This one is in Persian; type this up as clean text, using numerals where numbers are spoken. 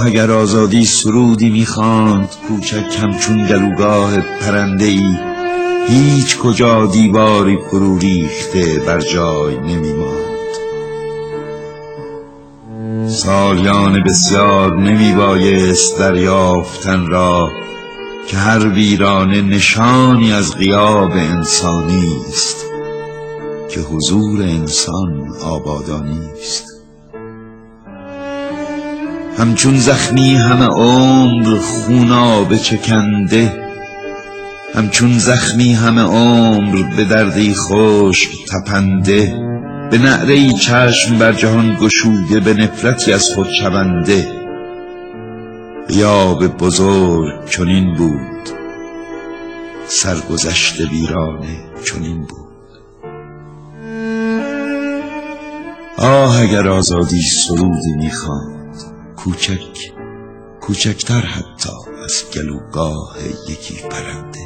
اگر آزادی سرودی می‌خواند کوچک همچون گلوگاه پرنده ای، هیچ کجا دیواری فرو ریخته بر جای نمی‌ماند. سالیان بسیار نمی‌بایست دریافتن را که هر ویرانه نشانی از غیاب انسانی است، که حضور انسان آبادانی است. همچون زخمی همه عمر خونابه چکنده، همچون زخمی همه عمر به دردی خشک تپنده، به نعره‌ای چشم بر جهان گشوده، به نفرتی از خود شونده. غیاب بزرگ چنین بود، سرگذشت ویرانه چنین بود. آه اگر آزادی سرودی می‌خواند کوچک، کوچکتر حتی از گلوگاه یکی پرنده.